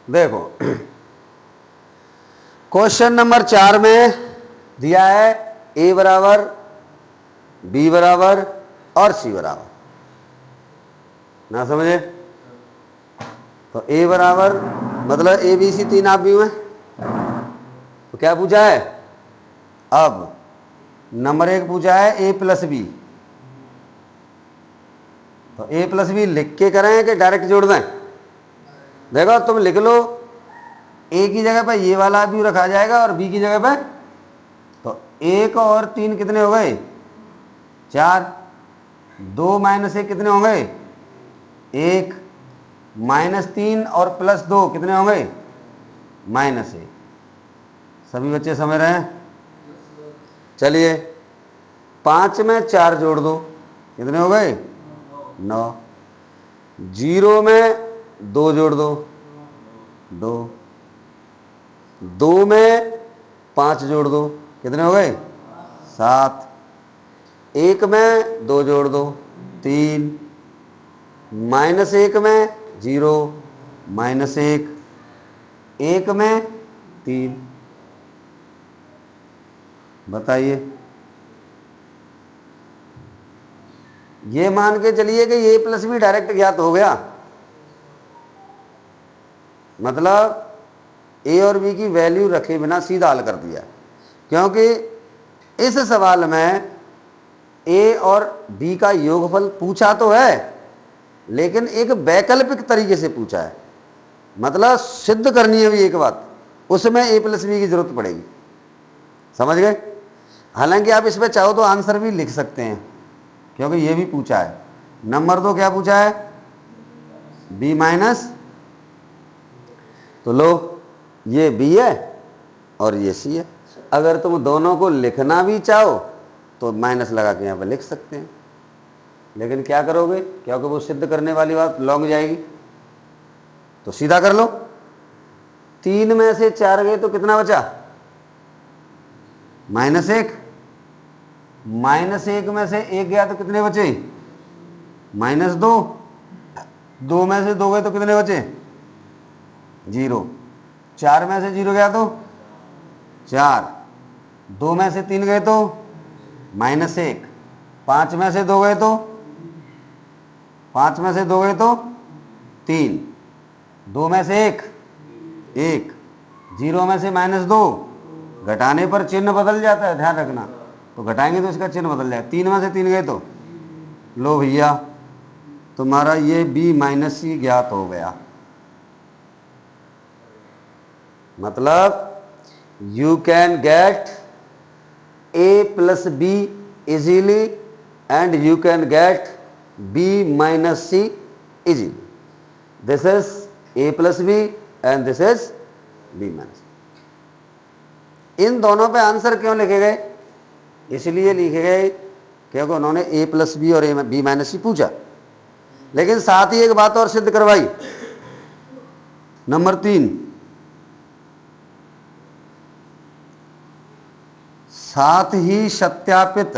देखो question number 4 में दिया है ए बराबर, बी बराबर और सी बराबर, ना समझे? तो ए बराबर मतलब ए बी सी तीन आप भी में, तो क्या पूछा है? अब नंबर 1 पूछा है ए प्लस बी, तो ए प्लस बी लिख के करें कि डायरेक्ट जोड़ दें? देखो तुम लिख लो, ए की जगह पे ये वाला भी रखा जाएगा और बी की जगह पे, तो 1 और 3 कितने हो गए? 4। 2 माइनस 1 कितने होंगे? 1 माइनस 3 और प्लस 2 कितने होंगे? -1। सभी बच्चे समझ रहे हैं? चलिए 5 में 4 जोड़ दो, कितने हो गए? 9। 0 में 2 जोड़ दो, 2। 2 में 5 जोड़ दो, कितने हो गए? 7। 1 में 2 जोड़ दो, 3। -1 में 0, -1, 1 में 3। बताइए, ये मान के चलिए कि ये प्लस भी डायरेक्ट ज्ञात हो गया, मतलब ए और बी की वैल्यू रखे बिना सीधा हल कर दिया, क्योंकि इस सवाल में ए और बी का योगफल पूछा तो है, लेकिन एक वैकल्पिक तरीके से पूछा है, मतलब सिद्ध करनी है भी एक बात, उसमें ए प्लस बी की जरूरत पड़ेगी। समझ गए? हालांकि आप इसमें चाहो तो आंसर भी लिख सकते हैं, क्योंकि ये भी पूछा है। नंबर 2 क्या पूछा है? बी माइनस, तो लो ये बी है और ये सी है। अगर तुम दोनों को लिखना भी चाहो तो माइनस लगा के यहाँ पर लिख सकते हैं, लेकिन क्या करोगे, क्योंकि वो सिद्ध करने वाली बात लॉन्ग जाएगी, तो सीधा कर लो। 3 में से 4 गए तो कितना बचा? -1। -1 में से 1 गया तो कितने बचे? -2। 2 में से 2 गए तो कितने बचे? 0। 4 में से 0 गया तो 4। 2 में से 3 गए तो -1। 5 में से 2 गए तो 5 में से 2 गए तो 3। 2 में से 1 1। 0 में से -2, घटाने पर चिन्ह बदल जाता है, ध्यान रखना, तो घटाएंगे तो इसका चिन्ह बदल जाएगा। 3 में से 3 गए तो लो भैया, तुम्हारा ये बी माइनस सी ज्ञात हो गया। मतलब you can get A plus B easily and you can get B minus C easily. This is A plus B and this is B minus. इन दोनों पे आंसर क्यों लिखे गए? इसलिए लिखे गए क्योंकि उन्होंने ए प्लस बी और ए बी माइनस सी पूछा, लेकिन साथ ही एक बात और सिद्ध करवाई। नंबर 3, साथ ही सत्यापित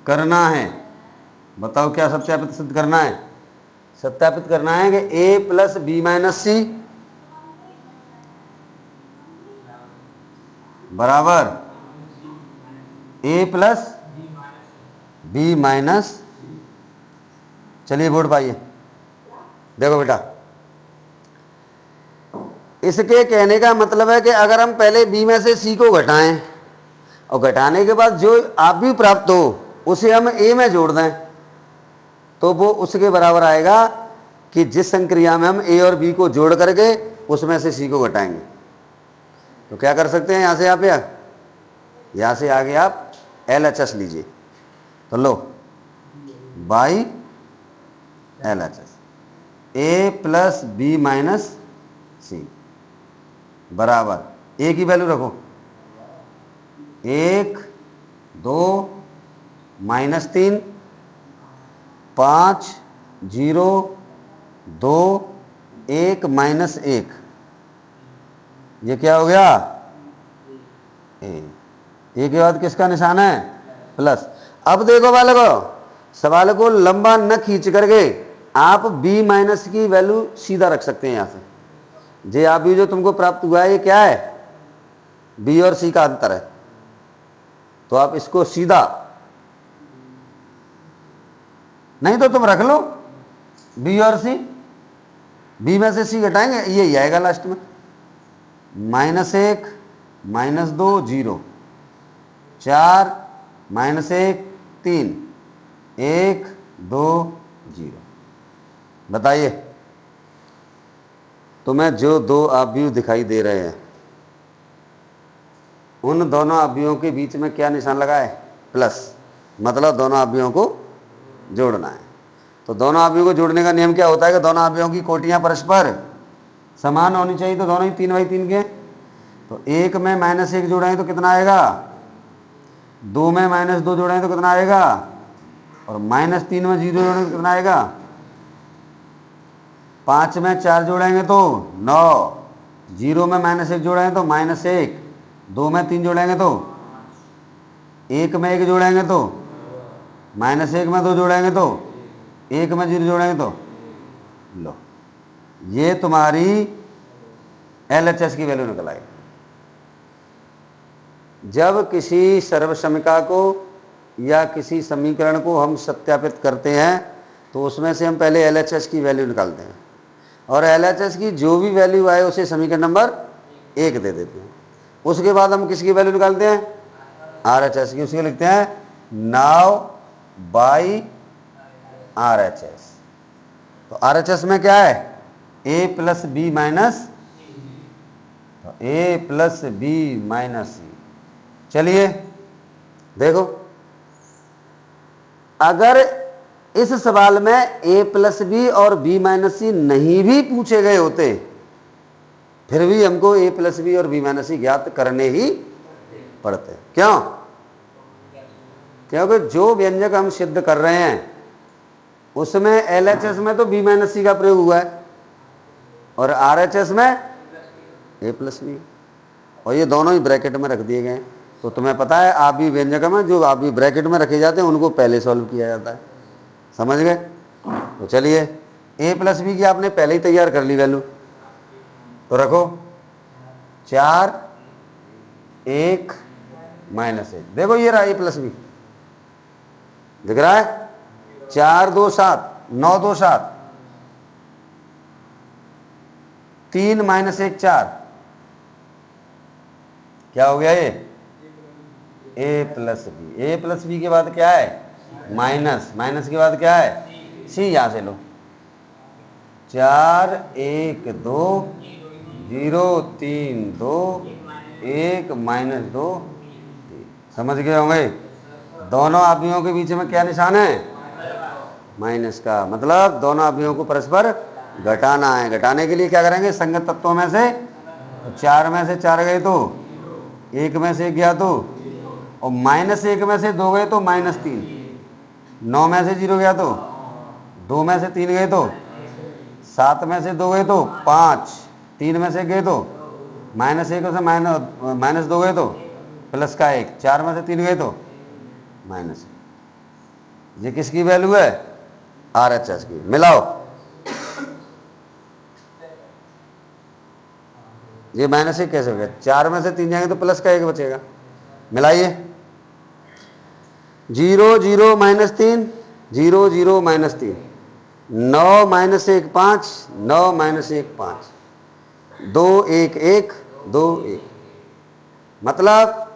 करना है। बताओ क्या सत्यापित सिद्ध करना है? सत्यापित करना है कि ए प्लस बी माइनस सी बराबर ए प्लस बी माइनस। चलिए बोर्ड पाइए, देखो बेटा, इसके कहने का मतलब है कि अगर हम पहले बी में से सी को घटाएं और घटाने के बाद जो आप भी प्राप्त हो उसे हम ए में जोड़ दें, तो वो उसके बराबर आएगा कि जिस संक्रिया में हम ए और बी को जोड़ करके उसमें से सी को घटाएंगे। तो क्या कर सकते हैं, यहां से आप, यहां से आगे आप LHS लीजिए, तो लो बाई LHS A plus B minus C बराबर ए की वैल्यू रखो 1 2 -3 5 0 2 1 -1। ये क्या हो गया? ए के बाद किसका निशान है? प्लस। अब देखो बालको, सवाल को लंबा न खींच करके आप b माइनस की वैल्यू सीधा रख सकते हैं यहाँ से। जे आप भी जो तुमको प्राप्त हुआ है ये क्या है, b और c का अंतर है, तो आप इसको सीधा, नहीं तो तुम रख लो b और c, b में से c घटाएंगे यही आएगा लास्ट में, -1 -2 0, 4 -1 3, 1 2 0। बताइए तुम्हें जो दो अवयव दिखाई दे रहे हैं उन दोनों अवयवों के बीच में क्या निशान लगा है, प्लस, मतलब दोनों अवयवों को जोड़ना है। तो दोनों अवयवों को जोड़ने का नियम क्या होता है कि दोनों अवयवों की कोटियां परस्पर समान होनी चाहिए, तो दोनों ही 3/3 के। तो 1 में -1 जोड़ेंगे तो कितना आएगा, 2 में -2 जोड़ेंगे तो कितना आएगा, और -3 में 0 जोड़ेंगे तो कितना आएगा, 5 में 4 जोड़ेंगे तो 9, 0 में -1 जोड़ेंगे तो -1, 2 में 3 जोड़ेंगे तो 1 में 1 जोड़ेंगे तो -1 में 2 जोड़ेंगे तो 1 में 0 जोड़ेंगे तो, लो ये तुम्हारी LHS की वैल्यू निकल आई। जब किसी सर्वसमीका को या किसी समीकरण को हम सत्यापित करते हैं तो उसमें से हम पहले LHS की वैल्यू निकालते हैं, और LHS की जो भी वैल्यू आए उसे समीकरण नंबर 1 दे देते हैं। उसके बाद हम किसकी वैल्यू निकालते हैं, RHS की, उसके लिखते हैं नाउ बाई RHS। तो RHS में क्या है, a प्लस बी माइनस, तो a प्लस बी माइनस सी। चलिए देखो, अगर इस सवाल में a प्लस बी और b माइनस सी नहीं भी पूछे गए होते फिर भी हमको a प्लस बी और b माइनस सी ज्ञात करने ही पड़ते। क्यों, क्योंकि जो व्यंजक हम सिद्ध कर रहे हैं उसमें LHS में तो b माइनस सी का प्रयोग हुआ है और RHS में a प्लस बी, और ये दोनों ही ब्रैकेट में रख दिए गए हैं। तो तुम्हें पता है आप भी व्यंजक में जो आप भी ब्रैकेट में रखे जाते हैं उनको पहले सॉल्व किया जाता है, समझ गए। तो चलिए a प्लस बी की आपने पहले ही तैयार कर ली वैल्यू, तो रखो 4 1 -1, देखो ये रहा a प्लस बी, दिख रहा है, 4 2 7, 9 2 7, 3 -1 4, क्या हो गया ये a plus B. a plus B के बाद क्या है, माइनस, माइनस के बाद क्या है c, यहां से लो 4 1 2 0 3 2 1 -2 3। समझ गए होंगे, दोनों अवयवों के बीच में क्या निशान है, माइनस का, मतलब दोनों अवयवों को परस्पर घटाना है। घटाने के लिए क्या करेंगे, संगत तत्वों में से 4 में से 4 गए तो 1 में से 1 गया तो, और -1 में से 2 गए तो -3, 9 में से 0 गया तो 2 में से 3 गए तो 7 में से 2 गए तो 5, 3 में से गए तो -1 से -2 गए तो प्लस का 1, 4 में से 3 गए तो -1। ये किसकी वैल्यू है, RHS की। मिलाओ, ये -1 कैसे हो गया, 4 में से 3 जाएंगे तो प्लस का 1 बचेगा। मिलाइए, 0 0 -3 0 0 -3, 9 -1 5, 9 -1 5, 2 1 1 2 1। मतलब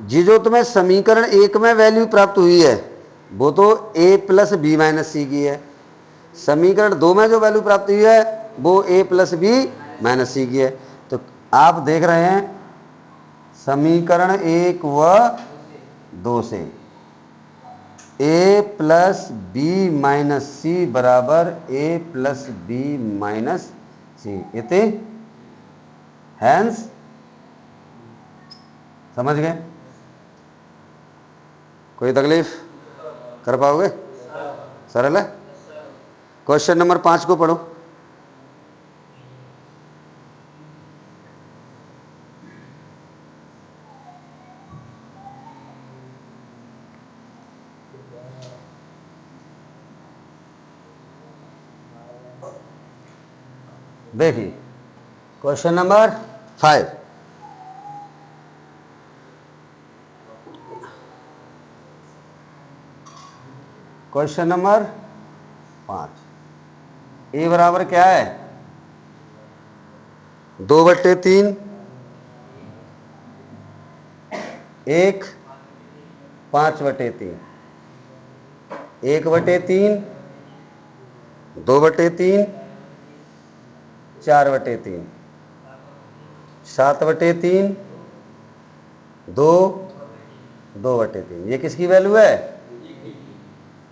ये जो तुम्हें समीकरण 1 में वैल्यू प्राप्त हुई है वो तो a प्लस बी माइनस सी की है, समीकरण 2 में जो वैल्यू प्राप्त हुई है वो a प्लस बी माइनस सी की है। तो आप देख रहे हैं समीकरण 1 व 2 से a plus B minus C बराबर a प्लस बी माइनस सी, इति हैंस, समझ गए, कोई तकलीफ कर पाओगे, सरल है। क्वेश्चन नंबर 5 को पढ़ो। देखिए क्वेश्चन नंबर 5, क्वेश्चन नंबर 5, ए बराबर क्या है 2/3, 1 5/3, 1/3, 2/3, 4/3, 7/3, 2 2/3। ये किसकी वैल्यू है?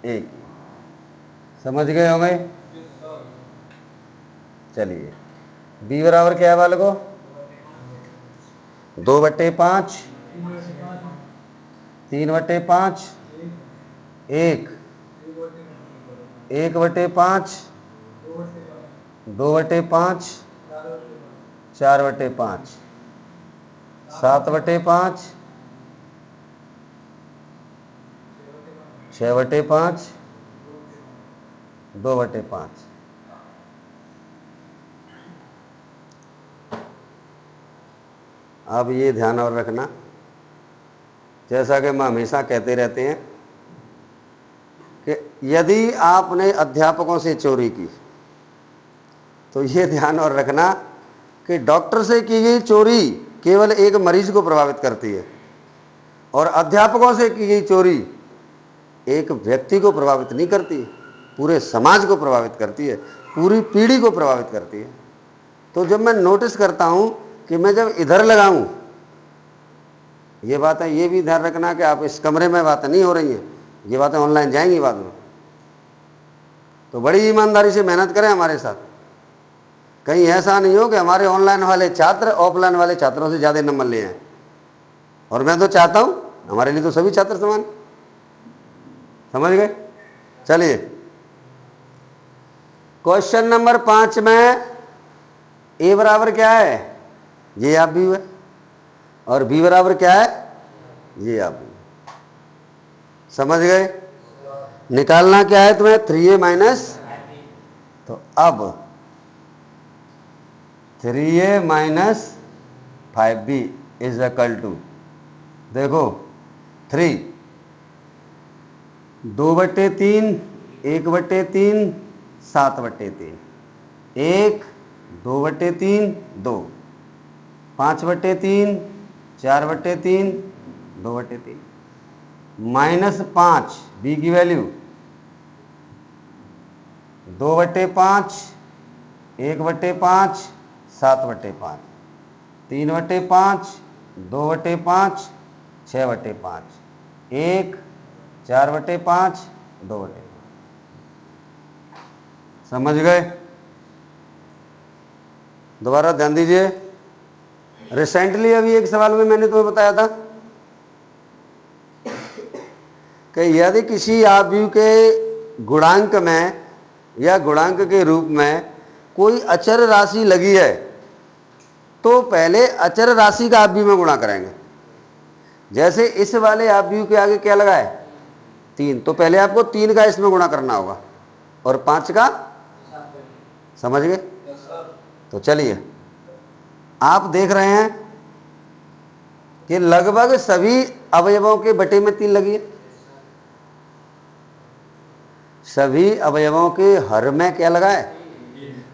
एक। समझ गए होंगे? चलिए बी बराबर क्या है वाले को 2/5, 3/5, 1 1/5, 2/5, 4/5, 7/5, 6/5, 2/5। अब ये ध्यान और रखना, जैसा कि हम हमेशा कहते रहते हैं कि यदि आपने अध्यापकों से चोरी की तो ये ध्यान और रखना कि डॉक्टर से की गई चोरी केवल एक मरीज को प्रभावित करती है और अध्यापकों से की गई चोरी एक व्यक्ति को प्रभावित नहीं करती, पूरे समाज को प्रभावित करती है, पूरी पीढ़ी को प्रभावित करती है। तो जब मैं नोटिस करता हूं कि मैं जब इधर लगाऊं, ये बातें ये भी ध्यान रखना कि आप इस कमरे में बातें नहीं हो रही हैं, ये बातें ऑनलाइन जाएंगी बाद में, तो बड़ी ईमानदारी से मेहनत करें हमारे साथ। कहीं ऐसा नहीं हो कि हमारे ऑनलाइन वाले छात्र ऑफलाइन वाले छात्रों से ज़्यादा नंबर ले आए। और मैं तो चाहता हूं, हमारे लिए तो सभी छात्र समान। समझ गए? चलिए क्वेश्चन नंबर 5 में ए बराबर क्या है, ये आप भी है, और बी बराबर क्या है, ये आप भी। समझ गए? निकालना क्या है तुम्हें 3a माइनस, तो अब 3a minus 5b is equal to, देखो 3 2/3, 1/3, 7/3, 1 2/3, 2 5/3, 4/3, 2/3, -5 बी की वैल्यू 2/5, 1/5, 7/5, 3/5, 2/5, 6/5, 1 4/5, 2/5। समझ गए? दोबारा ध्यान दीजिए। रिसेंटली अभी एक सवाल में मैंने तुम्हें बताया था कि यदि किसी आव्यूह के गुणांक में या गुणांक के रूप में कोई अचर राशि लगी है तो पहले अचर राशि का आव्यूह में गुणा करेंगे। जैसे इस वाले आव्यूह के आगे क्या लगा है 3, तो पहले आपको 3 का इसमें गुणा करना होगा और 5 का। समझ गए? तो चलिए आप देख रहे हैं कि लगभग सभी अवयवों के बटे में 3 लगी है, सभी अवयवों के हर में क्या लगा है,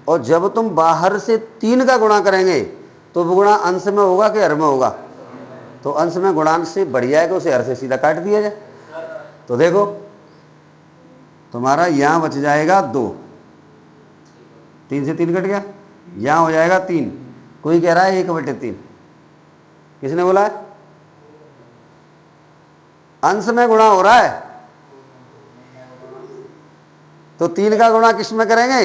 और जब तुम बाहर से 3 का गुणा करेंगे तो वो गुणा अंश में होगा कि हर में होगा, तो अंश में गुणांश से बढ़िया है कि उसे हर से सीधा काट दिया जाए। तो देखो तुम्हारा यहां बच जाएगा 2, 3 से 3 कट गया, यहां हो जाएगा 3। कोई कह रहा है 1/3, किसने बोला है? अंश में गुणा हो रहा है तो 3 का गुणा किस में करेंगे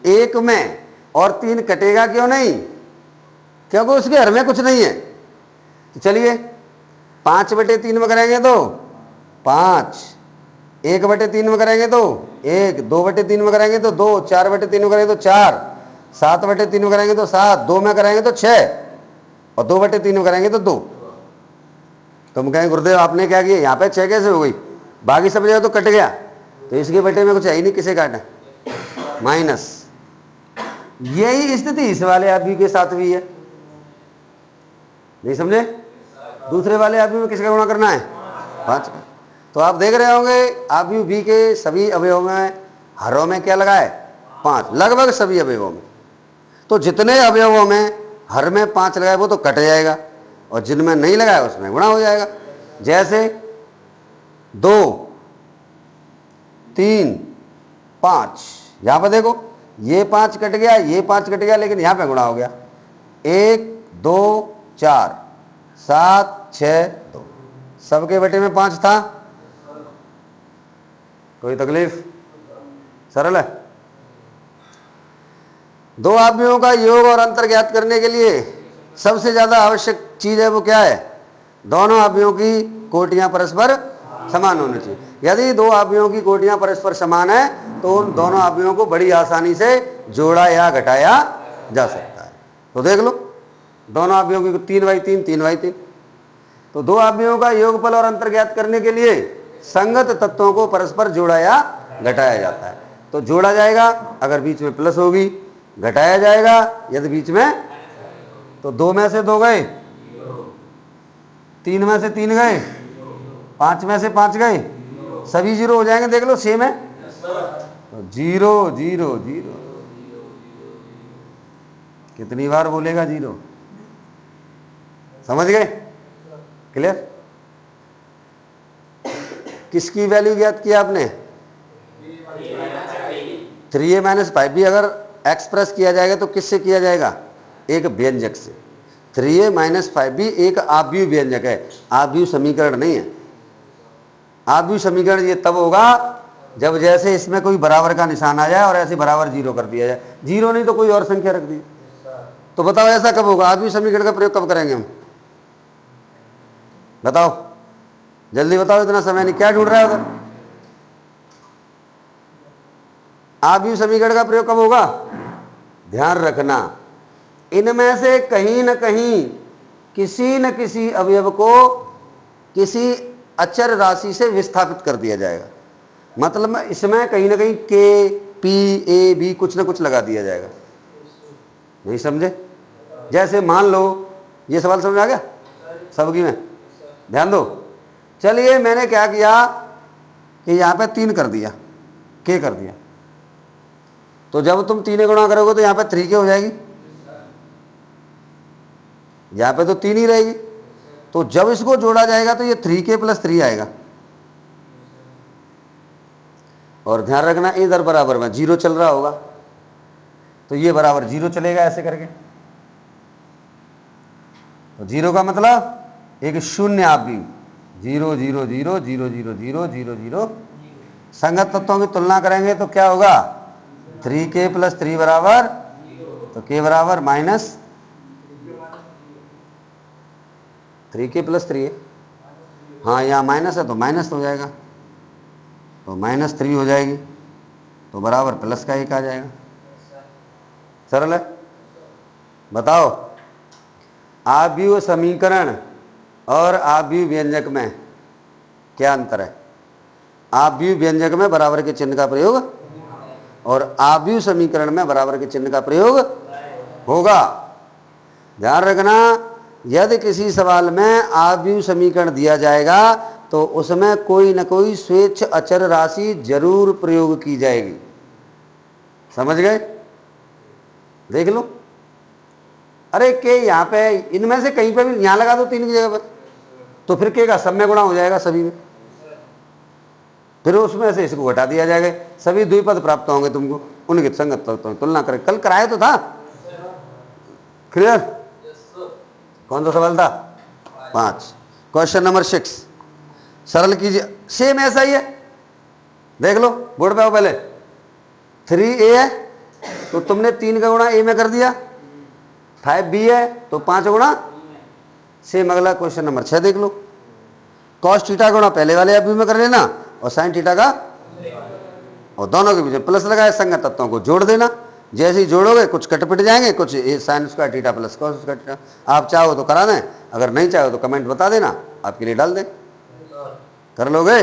1 में, और 3 कटेगा क्यों नहीं, क्योंकि उसके हर में कुछ नहीं है। तो चलिए 5/3 में करेंगे तो 5, 1/3 में करेंगे तो 1, 2/3 में करेंगे तो 2, 4/3 में करेंगे तो 4, 7/3 में करेंगे तो 7, 2 में करेंगे तो 6, और 2/3 में करेंगे तो 2। तुम कहें गुरुदेव आपने क्या किया, यहाँ पे 6 कैसे हो गई, बाकी सब जगह तो कट गया, तो इसके बटे में कुछ है ही नहीं, किसे काटा माइनस। यही स्थिति इस वाले आदमी के साथ भी है, नहीं समझे? दूसरे वाले आदमी में किसका गुणा करना है? 5 का। तो आप देख रहे होंगे आदमी बी के सभी अवयवों में हरों में क्या लगा है? 5, लगभग सभी अवयवों में। तो जितने अवयवों में हर में 5 लगाए वो तो कट जाएगा, और जिनमें नहीं लगाया उसमें गुणा हो जाएगा। जैसे 2, 3, 5, यहां पर देखो ये 5 कट गया, ये 5 कट गया, लेकिन यहां पे गुणा हो गया। 1, 2, 4, 7, 6, 2, सबके बेटे में 5 था। कोई तकलीफ? सरल है। दो आदमियों का योग और अंतर ज्ञात करने के लिए सबसे ज्यादा आवश्यक चीज है वो क्या है? दोनों आदमियों की कोटियां परस्पर समान होनी चाहिए। यदि दो आदमियों की कोटियां परस्पर समान है तो उन दोनों आदमियों को बड़ी आसानी से जोड़ा या घटाया जा सकता है। तो देख लो, दोनों आदमियों की 3/3, 3/3। तो दो आदमियों का योगफल और अंतर ज्ञात करने के लिए संगत तत्वों को परस्पर जोड़ा या घटाया जाता है। तो जोड़ा जाएगा अगर बीच में प्लस होगी, घटाया जाएगा यदि बीच में, तो 2 में से 2 गए, 3 में से 3 गए, 5 में से 5 गए, सभी 0 हो जाएंगे। देख लो सेम है, 0 0 0। कितनी बार बोलेगा 0? समझ गए? क्लियर? किसकी वैल्यू ज्ञात किया आपने? 3a - 5b अगर एक्सप्रेस किया जाएगा तो किससे किया जाएगा? एक व्यंजक से। 3a - 5b एक आव्यूह व्यंजक है, आव्यूह समीकरण नहीं है। आव्यूह समीकरण ये तब होगा जब जैसे इसमें कोई बराबर का निशान आ जाए और ऐसे बराबर 0 कर दिया जाए। 0 नहीं तो कोई और संख्या रख दी। तो बताओ ऐसा कब होगा? आव्यूह समीकरण का प्रयोग कब करेंगे हम? बताओ, जल्दी बताओ, इतना समय नहीं। क्या ढूंढ रहा है उधर? आव्यूह समीकरण का प्रयोग कब होगा? ध्यान रखना, इनमें से कहीं न कहीं किसी न किसी अवयव को किसी अचर राशि से विस्थापित कर दिया जाएगा। मतलब इसमें कहीं ना कहीं के, पी, ए, बी कुछ ना कुछ लगा दिया जाएगा। नहीं समझे? जैसे मान लो, ये सवाल समझ आ गया सबकी में? ध्यान दो। चलिए मैंने क्या किया कि यहाँ पे 3 कर दिया, के कर दिया। तो जब तुम 3 गुणा करोगे तो यहाँ पे 3 के हो जाएगी, यहाँ पे तो 3 ही रहेगी। तो जब इसको जोड़ा जाएगा तो ये 3k + 3 आएगा। और ध्यान रखना इधर बराबर में 0 चल रहा होगा तो ये बराबर 0 चलेगा ऐसे करके। तो 0 का मतलब एक शून्य आव्यूह, 0 0 0 0 0 0 0 0। संगत तत्वों की तुलना करेंगे तो क्या होगा? 3k + 3 बराबर, तो k बराबर -3k + 3 है। हाँ यहाँ माइनस है तो माइनस हो जाएगा, तो -3 हो जाएगी, तो बराबर प्लस का 1 आ जाएगा। सरल है। बताओ, आव्यूह समीकरण और आव्यूह व्यंजक में क्या अंतर है? आव्यूह व्यंजक में बराबर के चिन्ह का प्रयोग और आव्यूह समीकरण में बराबर के चिन्ह का प्रयोग होगा। ध्यान रखना, यदि किसी सवाल में आव्यूह समीकरण दिया जाएगा तो उसमें कोई न कोई स्वेच्छ अचर राशि जरूर प्रयोग की जाएगी। समझ गए? देख लो, अरे के यहाँ पे इनमें से कहीं पे भी यहाँ लगा दो 3 की जगह पर, तो फिर के का सब में गुणा हो जाएगा सभी में। फिर उसमें से इसको घटा दिया जाएगा, सभी द्विपद प्राप्त होंगे तुमको, उनकी संगत तुलना करें। कल कराया तो था। क्लियर? कौन सा सवाल था? 5। क्वेश्चन नंबर 6 सरल कीजिए। सेम ऐसा ही है, देख लो, बोर्ड पे आओ पहले। 3a है तो तुमने 3 का गुणा a में कर दिया, 5b है तो 5 गुणा। सेम अगला क्वेश्चन नंबर 6 देख लो। cos थीटा गुणा पहले वाले अभी में कर लेना और sin थीटा का, और दोनों के बीच में प्लस लगाए, संगत तत्वों को जोड़ देना। जैसे ही जोड़ोगे कुछ कट पिट जाएंगे, कुछ sin square theta plus cos square theta. आप चाहो तो करा दें, अगर नहीं चाहो तो कमेंट बता देना, आपके लिए डाल दें। कर लोगे?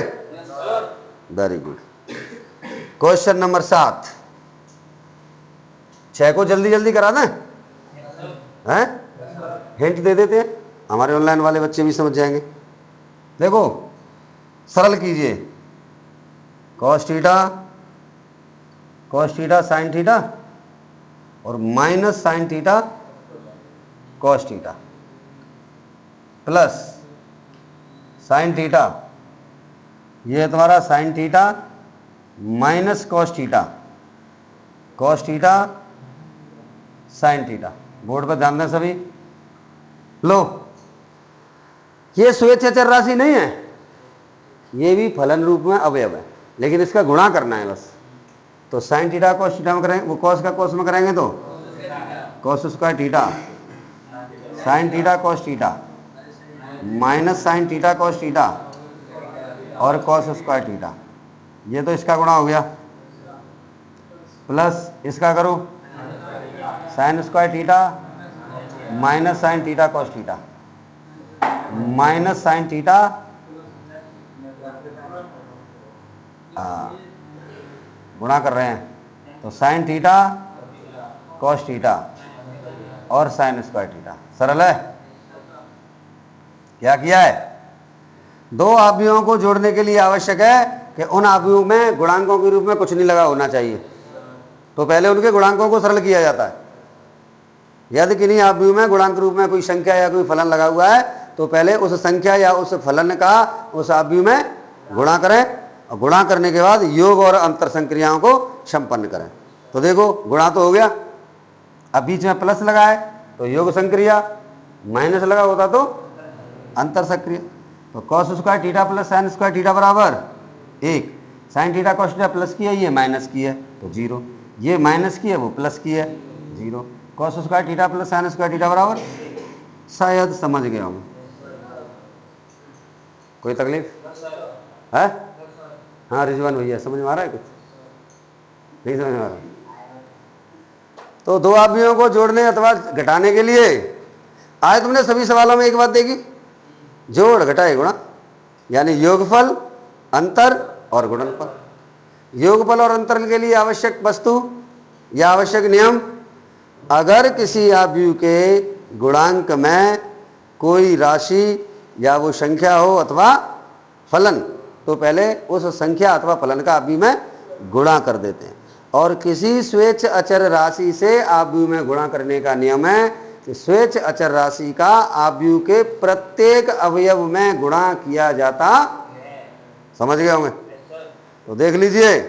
Very good. क्वेश्चन नंबर 7 6 को जल्दी जल्दी करा दें हैं, हिंट दे देते हैं, हमारे ऑनलाइन वाले बच्चे भी समझ जाएंगे। देखो सरल कीजिए, कॉस थीटा साइन थीटा और minus sine theta cos theta plus sine theta, ये है तुम्हारा sine theta minus cos theta sine theta. Board पर ध्यान दें सभी। लो, ये स्वेच्छ अचर राशि नहीं है, ये भी फलन रूप में अवयव है, लेकिन इसका गुणा करना है बस। तो साइन थीटा कॉस थीटा में करेंगे, वो कॉस का कॉस में करेंगे तो cos square theta sine theta cos theta minus sine theta cos theta और कॉस स्क्वायर थीटा, ये तो इसका गुणा हो गया, प्लस इसका करो sine square theta minus sine theta cos theta minus sine theta, गुणा कर रहे हैं तो साइन थीटा कॉस थीटा और साइन स्क्वायर थीटा। सरल है। क्या किया है, दो अवयवों को जोड़ने के लिए आवश्यक है कि उन अवयवों में गुणांकों के रूप में कुछ नहीं लगा होना चाहिए, तो पहले उनके गुणांकों को सरल किया जाता है। यदि किन्हीं अवयव में गुणांक रूप में कोई संख्या या कोई फलन लगा हुआ है तो पहले उस संख्या या उस फलन का उस अवयव में गुणा करें और गुणा करने के बाद योग और अंतर संक्रियाओं को संपन्न करें। तो देखो गुणा तो हो गया, अब बीच में प्लस लगा है तो योग संक्रिया, माइनस लगा होता तो अंतर संक्रिया। तो cos square theta plus sine square theta बराबर 1, sine theta cos theta plus की है, ये माइनस की है तो 0, ये माइनस की है वो प्लस की है 0। Cos square theta plus sine square theta बराबर, शायद समझ गया हूँ, कोई तकलीफ है? हाँ रिजवान भैया समझ में आ रहा है, कुछ नहीं समझ में आ रहा? तो दो अवयवों को जोड़ने अथवा घटाने के लिए आज तुमने सभी सवालों में एक बात देखी, जोड़ घटाए गुणा, यानी योगफल अंतर और गुणनफल। योगफल और अंतर के लिए आवश्यक वस्तु या आवश्यक नियम, अगर किसी अवयव के गुणांक में कोई राशि या वो संख्या हो अथवा फलन, तो पहले उस संख्या अथवा फलन का अवयव में गुणा कर देते हैं। और किसी स्वेच्छ अचर राशि से अवयव में गुणा करने का नियम है कि स्वेच्छ अचर राशि का अवयव के प्रत्येक अवयव में गुणा किया जाता। समझ गए होंगे? तो देख लीजिए,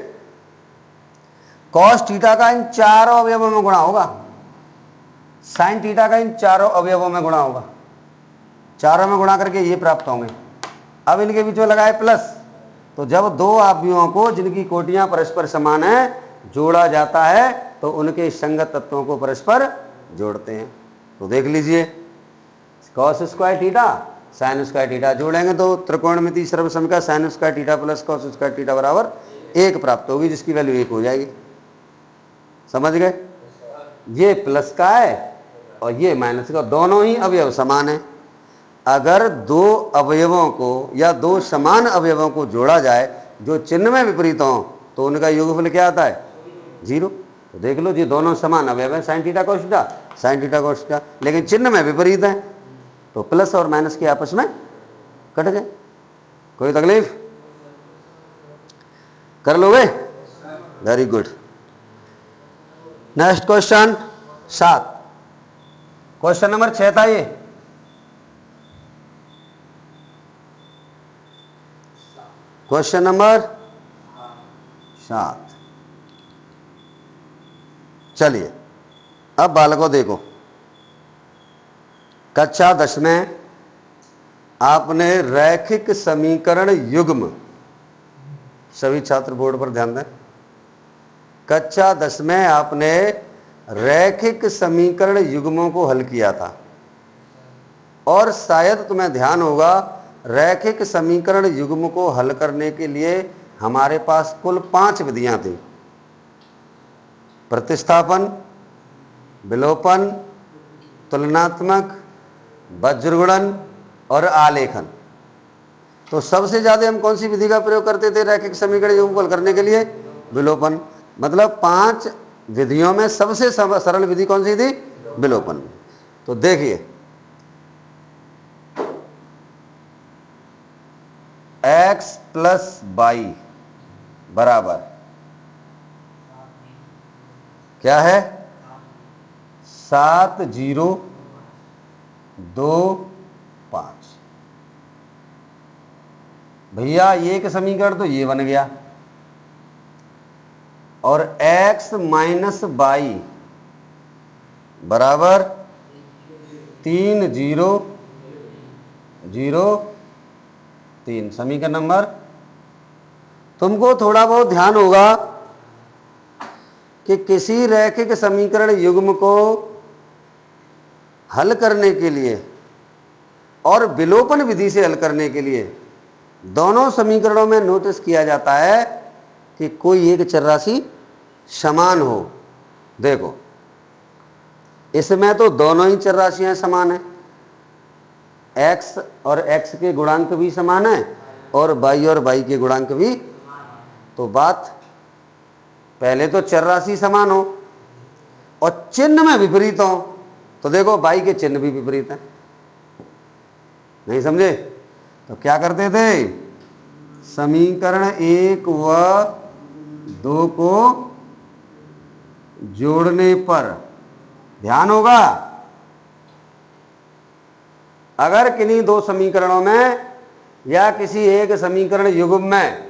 कॉस थीटा का इन चारों अवयवों में गुणा होगा, साइन थीटा का इन चारों अवयवों में गुणा होगा, चारों में गुणा करके ये प्राप्त होंगे। अब इनके बीच में लगाए प्लस, तो जब दो अवयवों को जिनकी कोटियां परस्पर समान है जोड़ा जाता है तो उनके संगत तत्वों को परस्पर जोड़ते हैं। तो देख लीजिए, cos square theta sine square theta जोड़ेंगे तो त्रिकोणमिति सर्वसम का sine square theta plus cos square theta बराबर 1 प्राप्त होगी, जिसकी वैल्यू 1 हो जाएगी। समझ गए? ये प्लस का है और ये माइनस का, दोनों ही अवयव समान है। अगर दो अवयवों को या दो समान अवयवों को जोड़ा जाए जो चिन्ह में विपरीत हों तो उनका योगफल क्या आता है? 0। तो देख लो, ये दोनों समान अवयव है, sine theta cos theta sine theta cos theta, लेकिन चिन्ह में विपरीत है तो प्लस और माइनस के आपस में कट गए। कोई तकलीफ? कर लोगे? Very good. Next question 7, question number 6 था ये। Question number 7। चलिए अब बालकों देखो, कक्षा 10 में आपने रैखिक समीकरण युग्म, सभी छात्र बोर्ड पर ध्यान दें, कक्षा 10 में आपने रैखिक समीकरण युग्मों को हल किया था और शायद तुम्हें ध्यान होगा रैखिक समीकरण युग्म को हल करने के लिए हमारे पास कुल 5 विधियां थी: प्रतिस्थापन, विलोपन, तुलनात्मक, वज्रगुणन और आलेखन। तो सबसे ज्यादा हम कौन सी विधि का प्रयोग करते थे रैखिक समीकरण युग्म को हल करने के लिए? विलोपन। मतलब 5 विधियों में सबसे सरल विधि कौन सी थी? विलोपन। तो देखिए x प्लस वाई बराबर क्या है? 7025। भैया ये का समीकरण तो ये बन गया, और x माइनस वाई बराबर 3003। समीकरण नंबर। तुमको थोड़ा बहुत ध्यान होगा कि किसी रैखिक समीकरण युग्म को हल करने के लिए और विलोपन विधि से हल करने के लिए दोनों समीकरणों में नोटिस किया जाता है कि कोई एक चर राशि समान हो। देखो इसमें तो दोनों ही चर राशियां समान है, x और x के गुणांक भी समान है और y और y के गुणांक भी। तो बात पहले तो चर राशि समान हो और चिन्ह में विपरीत हो। तो देखो y के चिन्ह भी विपरीत है, नहीं समझे? तो क्या करते थे? समीकरण 1 व 2 को जोड़ने पर ध्यान होगा, अगर किन्हीं दो समीकरणों में या किसी एक समीकरण युग्म में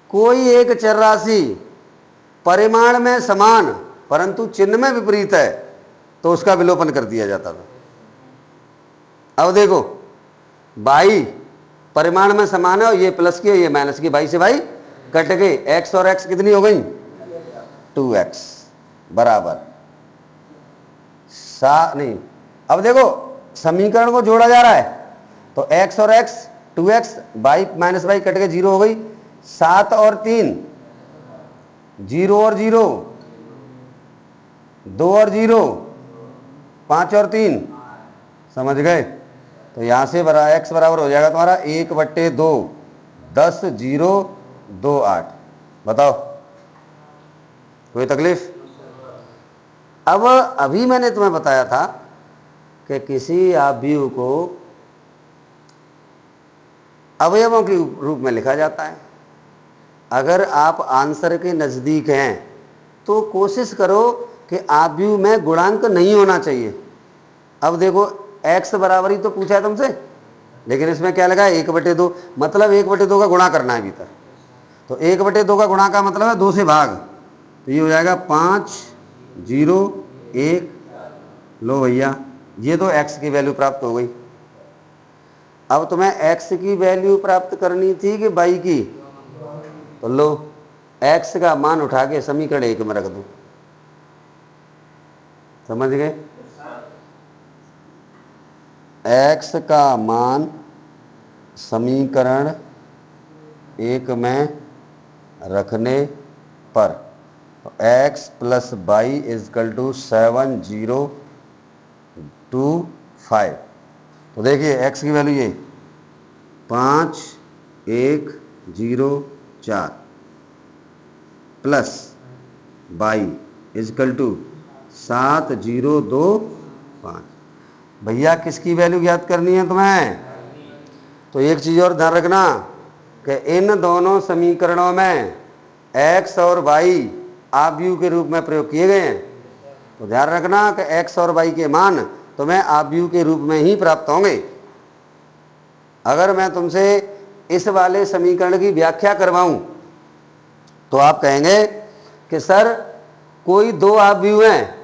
कोई एक चर राशि परिमाण में समान परंतु चिन्ह में विपरीत है तो उसका विलोपन कर दिया जाता था। अब देखो y परिमाण में समान है और ये प्लस की और ये माइनस की, y से y कट गए, x और x कितनी हो गई? 2x बराबर नहीं। अब देखो समीकरण को जोड़ा जा रहा है तो x और x 2x, y minus y cut के 0 हो गई, 7 और 3 0 और 0, 2 और 0, 5 और 3। समझ गए? तो यहां से x बराबर हो जाएगा तुम्हारा 1/2, 10, 0, 2, 8। बताओ कोई तकलीफ? अब अभी मैंने तुम्हें बताया था कि किसी आव्यूह को अवयवों के रूप में लिखा जाता है। अगर आप आंसर के नजदीक हैं तो कोशिश करो कि आव्यूह में गुणांक नहीं होना चाहिए। अब देखो x बराबर ही तो पूछा है तुमसे, लेकिन इसमें क्या लगा है? 1/2, मतलब 1/2 का गुणा करना है भीतर। तो 1/2 का गुणा का मतलब है 2 से भाग, तो ये हो जाएगा 5, 0, 1। लो भैया ये तो x की वैल्यू प्राप्त हो गई। अब तुम्हें x की वैल्यू प्राप्त करनी थी कि y की? तो लो x का मान उठा के समीकरण 1 में रख दो। समझ गए? x का मान समीकरण 1 में रखने पर x plus Y is equal to 7025। तो देखिए x की वैल्यू ये 5104 प्लस वाई इजकल टू 7025। भैया किसकी वैल्यू ज्ञात करनी है तुम्हें? तो एक चीज और ध्यान रखना कि इन दोनों समीकरणों में x और y आव्यूह के रूप में प्रयोग किए गए हैं। तो ध्यान रखना कि x और y के मान तुम्हें आव्यूह के रूप में ही प्राप्त होंगे। अगर मैं तुमसे इस वाले समीकरण की व्याख्या करवाऊं तो आप कहेंगे कि सर कोई दो आव्यूह हैं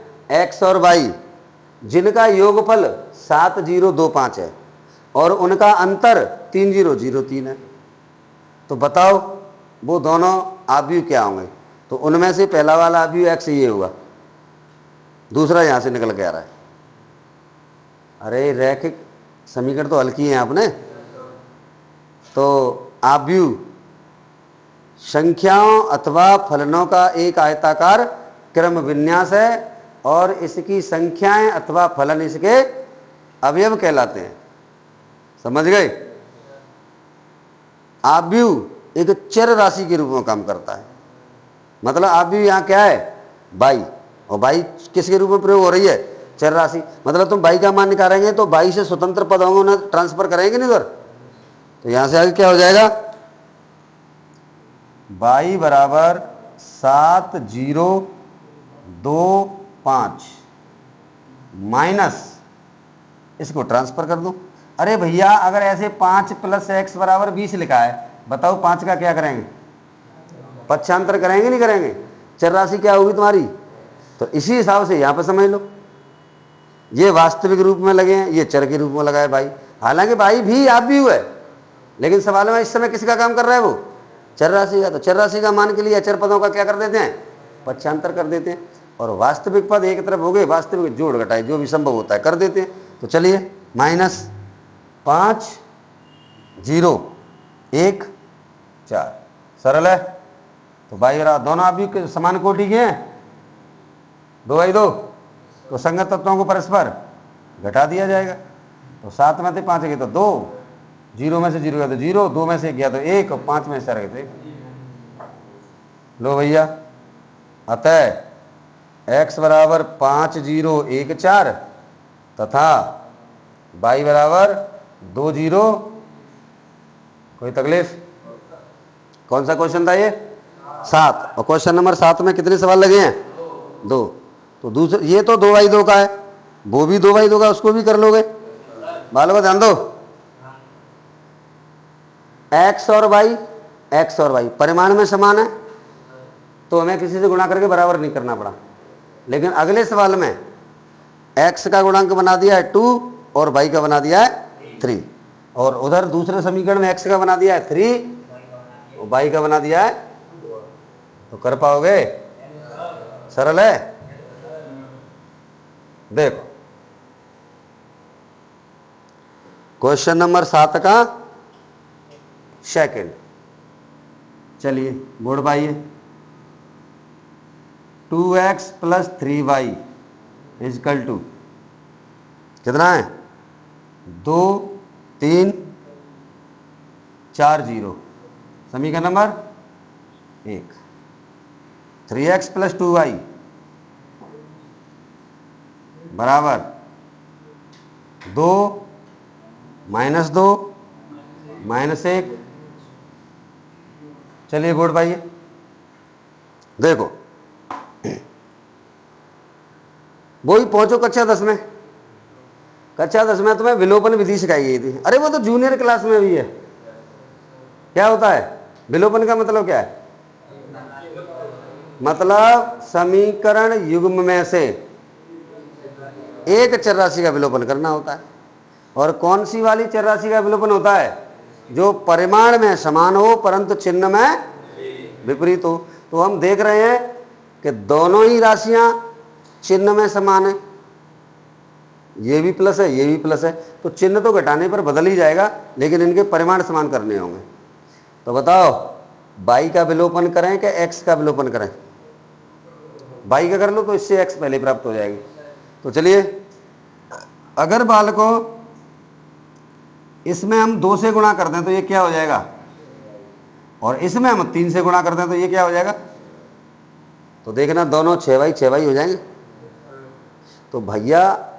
x और y जिनका योगफल 7025 है और उनका अंतर 3003 है, तो बताओ वो दोनों आव्यूह क्या होंगे? तो उनमें से पहला वाला आव्यूह x ये होगा, दूसरा यहां से निकल के आ रहा है। अरे रैखिक समीकरण तो हल किए हैं आपने। तो आव्यूह संख्याओं अथवा फलनों का एक आयताकार क्रम विन्यास है और इसकी संख्याएं अथवा फलन इसके अवयव कहलाते हैं। समझ गए? आव्यूह एक चर राशि के रूप में काम करता है। मतलब आप भी यहाँ क्या है बाई, और बाई किसके रूप में प्रयोग हो रही है, चर राशि। मतलब तुम बाई का मान निकालेंगे तो बाई से स्वतंत्र पद होंगे उन्हें ट्रांसफर करेंगे नहीं उधर, तो यहाँ से आगे क्या हो जाएगा, बाई बराबर 7025 माइनस इसको ट्रांसफर कर दो। अरे भैया अगर ऐसे 5 + x बराबर 20 लिखा है, बताओ 5 का क्या करेंगे, पक्षांतर करेंगे नहीं करेंगे, चर राशि क्या होगी तुम्हारी। तो इसी हिसाब से यहाँ पर समझ लो, ये वास्तविक रूप में लगे हैं, ये चर के रूप में लगा है भाई। हालांकि भाई भी आप भी हुए, लेकिन सवाल में इस समय किसका काम कर रहा है, वो चर राशि का। तो चर राशि का मान के लिए अचर पदों का क्या कर देते हैं, पक्षांतर कर देते हैं, और वास्तविक पद एक तरफ हो गए, वास्तविक जोड़ घटाए जो भी संभव होता है कर देते हैं। तो चलिए -5014 सरल है। तो भाई दोनों आप भी समान कोटि के हैं, 2/2, तो संगत तत्वों को परस्पर घटा दिया जाएगा। तो 7 में से 5 गए तो 2, 0 में से 0 गया तो 0, 2 में से 1 गया तो 1, और 5 में से 4 गए तो 1। लो भैया, अतः x बराबर 5014 तथा y बराबर 20। कोई तकलीफ? कौन सा क्वेश्चन था ये, 7, और क्वेश्चन नंबर 7 में कितने सवाल लगे हैं, 2। तो दूसरे ये तो 2/2 का है, वो भी 2/2 का, उसको भी कर लोगे। बालों का ध्यान दो, x और y परिमाण में समान है, तो हमें किसी से गुणा करके बराबर नहीं करना पड़ा। लेकिन अगले सवाल में x का गुणांक बना दिया है 2 और y का बना दिया है 3, और उधर दूसरे समीकरण में x का बना दिया है 3 और y का बना दिया है, तो कर पाओगे, सरल है। देखो क्वेश्चन नंबर 7 का सेकंड, चलिए बोर्ड पाइए। 2x + 3y = कितना है, 2 3 4 0। समीकरण नंबर 1, 3x + 2y बराबर 2 -2 -1। चलिए बोर्ड पाइए। देखो वही पहुंचो कक्षा 10 में। कक्षा 10 में तुम्हें विलोपन विधि सिखाई गई थी। अरे वो तो जूनियर क्लास में भी है। क्या होता है विलोपन का मतलब, क्या है, मतलब समीकरण युग्म में से एक चर राशि का विलोपन करना होता है। और कौन सी वाली चर राशि का विलोपन होता है, जो परिमाण में समान हो परंतु चिन्ह में विपरीत हो। तो हम देख रहे हैं कि दोनों ही राशियां चिन्ह में समान है, ये भी प्लस है ये भी प्लस है, तो चिन्ह तो घटाने पर बदल ही जाएगा, लेकिन इनके परिमाण समान करने होंगे। तो बताओ y का विलोपन करें कि x का विलोपन करें, y का कर लो तो इससे x पहले प्राप्त हो जाएगी। तो चलिए, अगर बालकों इसमें हम 2 से गुणा कर दें तो ये क्या हो जाएगा, और इसमें हम 3 से गुणा कर दें तो ये क्या हो जाएगा। तो देखना दोनों 6y 6y हो जाएंगे। तो भैया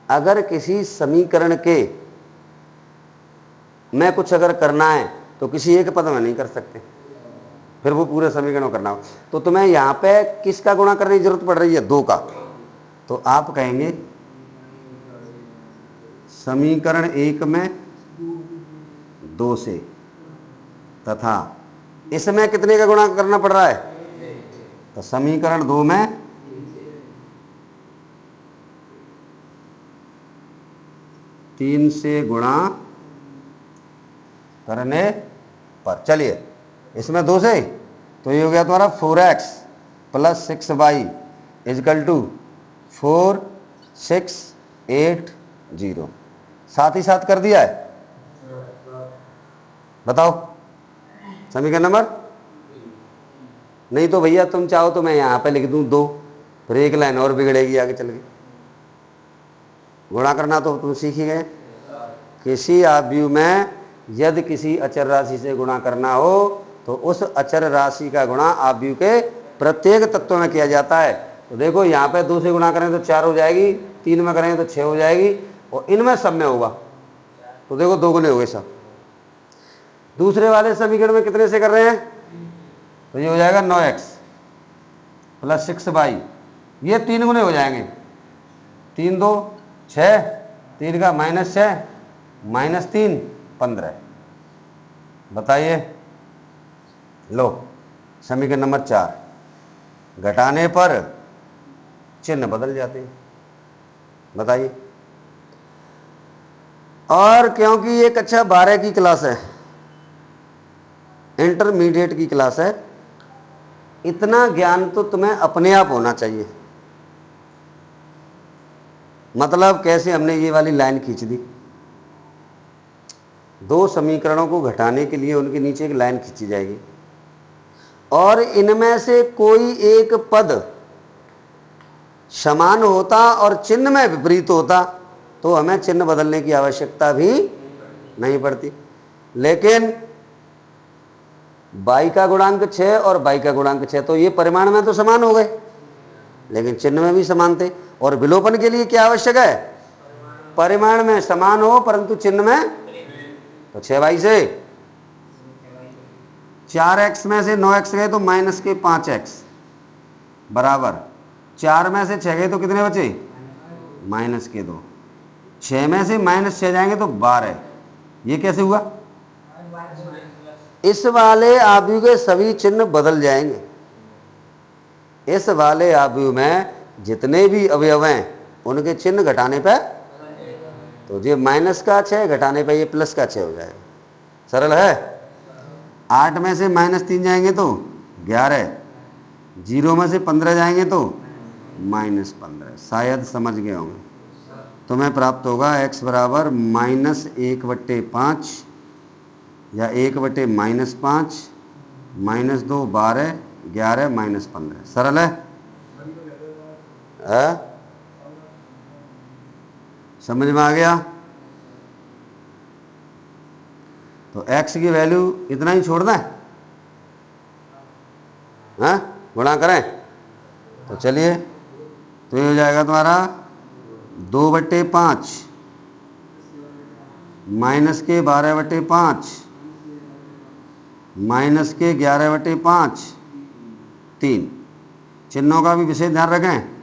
अगर किसी समीकरण के में कुछ अगर करना है तो किसी एक पद में नहीं कर सकते, फिर वो पूरे समीकरण को करना हो। तो तुम्हें यहाँ पे किसका गुणा करने की जरूरत पड़ रही है, 2 का। तो आप कहेंगे समीकरण 1 में 2 से, तथा इसमें कितने का गुणा करना पड़ रहा है, तो समीकरण 2 में 3 से गुणा करने पर। चलिए इसमें 2 से, तो ये हो गया तुम्हारा 4x + 6y = 4680। साथ ही साथ कर दिया है। बताओ समीकरण नंबर, नहीं तो भैया तुम चाहो तो मैं यहाँ पे लिख दूं 2, फिर एक लाइन और बिगड़ेगी आगे चल के। गुणा करना तो तुम सीख ही गए। किसी आव्यूह में यदि किसी अचर राशि से गुणा करना हो तो उस अचर राशि का गुणा आव्यूह के प्रत्येक तत्व में किया जाता है। तो देखो यहाँ पे 2 से गुणा करें तो 4 हो जाएगी, 3 में करें तो 6 हो जाएगी, और इनमें सब में होगा तो देखो 2 गुने हो गए सब। दूसरे वाले समीकरण में कितने से कर रहे हैं, तो ये हो जाएगा 9x प्लस 6y, ये 3 गुने हो जाएंगे, 3 2 6, 3 का -6 -3 15। बताइए, लो समीकरण नंबर 4, घटाने पर चिन्ह बदल जाते हैं। बताइए, और क्योंकि ये कक्षा 12 की क्लास है, इंटरमीडिएट की क्लास है, इतना ज्ञान तो तुम्हें अपने आप होना चाहिए। मतलब कैसे हमने ये वाली लाइन खींच दी, 2 समीकरणों को घटाने के लिए उनके नीचे एक लाइन खींची जाएगी, और इनमें से कोई एक पद समान होता और चिन्ह में विपरीत होता तो हमें चिन्ह बदलने की आवश्यकता भी नहीं पड़ती। लेकिन y का गुणांक 6 और y का गुणांक 6, तो ये परिमाण में तो समान हो गए लेकिन चिन्ह में भी समान थे। और विलोपन के लिए क्या आवश्यक है, परिमाण में समान हो परंतु चिन्ह में, तो 6y से 4x में से 9x गए तो -5x बराबर 4 में से 6 गए तो कितने बचे, -2, 6 में से -6 जाएंगे तो 12। ये कैसे हुआ, इस वाले आव्यूह के सभी चिन्ह बदल जाएंगे। इस वाले आव्यूह में जितने भी अवयव हैं उनके चिन्ह घटाने पर, तो ये -6 घटाने पर ये +6 हो जाएगा। सरल है। 8 में से -3 जाएंगे तो 11, 0 में से 15 जाएंगे तो -15। शायद समझ गए होंगे। तुम्हें प्राप्त होगा x बराबर -1/5 या 1/-5 -2 12 11 -15। सरल है, समझ में आ गया। तो x की वैल्यू इतना ही छोड़ना है, गुणा करें तो चलिए, तो ये हो जाएगा तुम्हारा 2/5 -12/5 -11/5 3। चिन्हों का भी विशेष ध्यान रखें,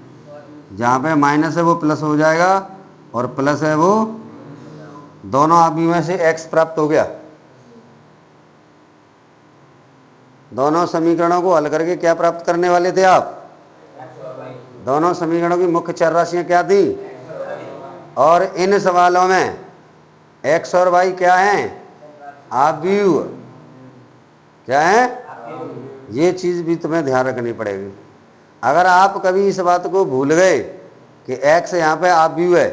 जहाँ पे माइनस है वो प्लस हो जाएगा और प्लस है वो, दोनों आव्यूह में से x प्राप्त हो गया। दोनों समीकरणों को हल करके क्या प्राप्त करने वाले थे आप, दोनों समीकरणों की मुख्य चर राशियां क्या थी, और इन सवालों में x और y क्या हैं, आव्यूह क्या है, ये चीज भी तुम्हें ध्यान रखनी पड़ेगी। अगर आप कभी इस बात को भूल गए कि x यहाँ पे आव्यूह है,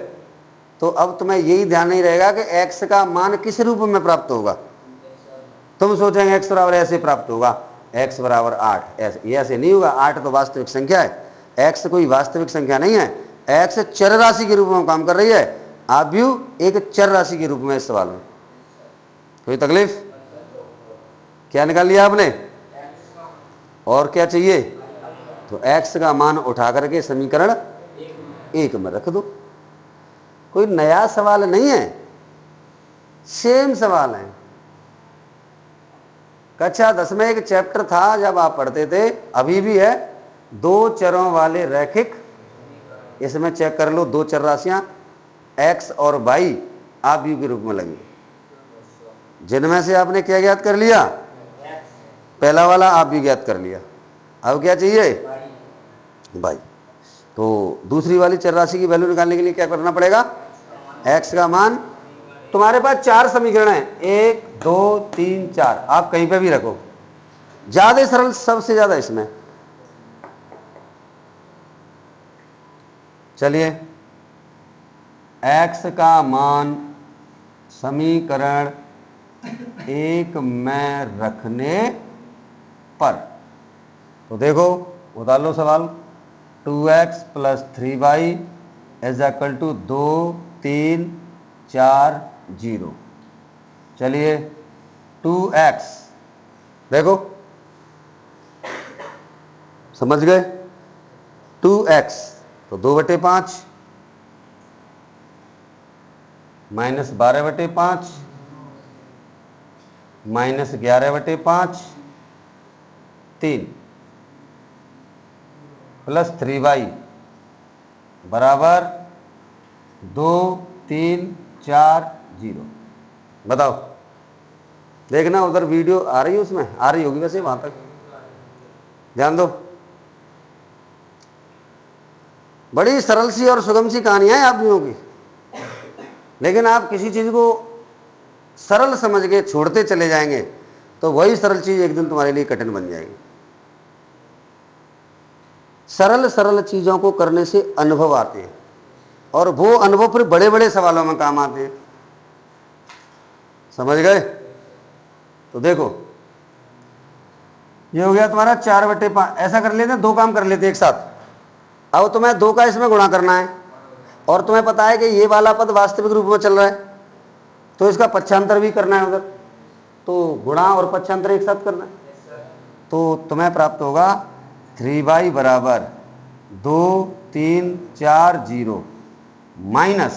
तो अब तुम्हें यही ध्यान नहीं रहेगा कि x का मान किस रूप में प्राप्त होगा। तुम सोचेंगे x बराबर ऐसे प्राप्त होगा, x बराबर 8, ऐसे, ये ऐसे नहीं होगा। 8 तो वास्तविक संख्या है, x कोई वास्तविक संख्या नहीं है, x चर राशि के रूप में काम कर रही है, आव्यूह एक चर राशि के रूप में। इस सवाल में कोई तकलीफ, क्या निकाल लिया आपने, और क्या चाहिए, तो x का मान उठा करके समीकरण 1 में रख दो। कोई नया सवाल नहीं है, सेम सवाल है। कक्षा 10 में एक चैप्टर था जब आप पढ़ते थे, अभी भी है, 2 चरों वाले रैखिक। इसमें चेक कर लो, 2 चर राशियां x और y आव्यूह के रूप में लगी, जिनमें से आपने क्या ज्ञात कर लिया, पहला वाला आव्यूह ज्ञात कर लिया। अब क्या चाहिए, y। तो दूसरी वाली चर राशि की वैल्यू निकालने के लिए क्या करना पड़ेगा, x का मान, तुम्हारे पास 4 समीकरण हैं, 1 2 3 4, आप कहीं पे भी रखो, ज्यादा सरल सबसे ज्यादा इसमें। चलिए, x का मान समीकरण 1 में रखने पर, तो देखो उतार लो सवाल, 2x + 3y = 2 3 4 0। चलिए 2x, देखो समझ गए? 2x तो 2/5 माइनस 12/5 माइनस 11/5 3 प्लस 3y बराबर 2 3 4 0। बताओ, देखना उधर वीडियो आ रही है, उसमें आ रही होगी वैसे, वहां तक ध्यान दो। बड़ी सरल सी और सुगम सी कहानियां हैं आप लोगों की, लेकिन आप किसी चीज को सरल समझ के छोड़ते चले जाएंगे तो वही सरल चीज एक दिन तुम्हारे लिए कठिन बन जाएगी। सरल सरल चीजों को करने से अनुभव आते हैं और वो अनुभव फिर बड़े बड़े सवालों में काम आते हैं। समझ गए? तो देखो, ये हो गया तुम्हारा 4/5। ऐसा कर लेते हैं, दो काम कर लेते हैं एक साथ। अब तुम्हें 2 का इसमें गुणा करना है और तुम्हें पता है कि ये वाला पद वास्तविक रूप में चल रहा है, तो इसका पक्षांतर भी करना है उधर, तो गुणा और पक्षांतर एक साथ करना है। तो तुम्हें प्राप्त होगा 3y बराबर 2 3 4 0 माइनस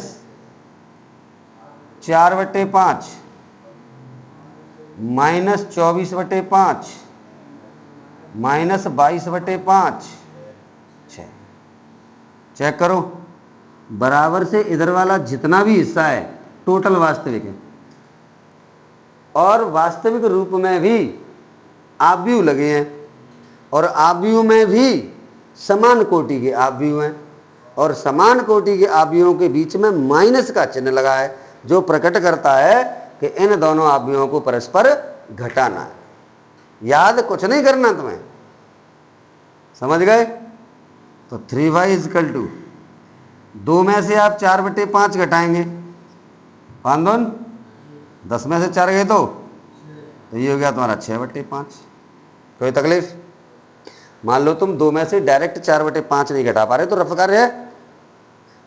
4/5 माइनस 24/5 माइनस 22/5 6। चेक करो, बराबर से इधर वाला जितना भी हिस्सा है टोटल वास्तविक है, और वास्तविक रूप में भी आव्यूह लगे हैं, और आव्यूह में भी समान कोटि के आव्यूह हैं, और समान कोटि के आव्यूहों के बीच में माइनस का चिन्ह लगा है, जो प्रकट करता है कि इन दोनों आव्यूहों को परस्पर घटाना है। याद कुछ नहीं करना तुम्हें, समझ गए? तो 3y इजकल टू 2 में से आप 4/5 घटाएंगे, 5 2 10 में से 4 गए तो ये हो गया तुम्हारा 6/5। कोई तकलीफ? मान लो तुम 2 में से डायरेक्ट 4/5 नहीं घटा पा रहे तो रफ कार्य है।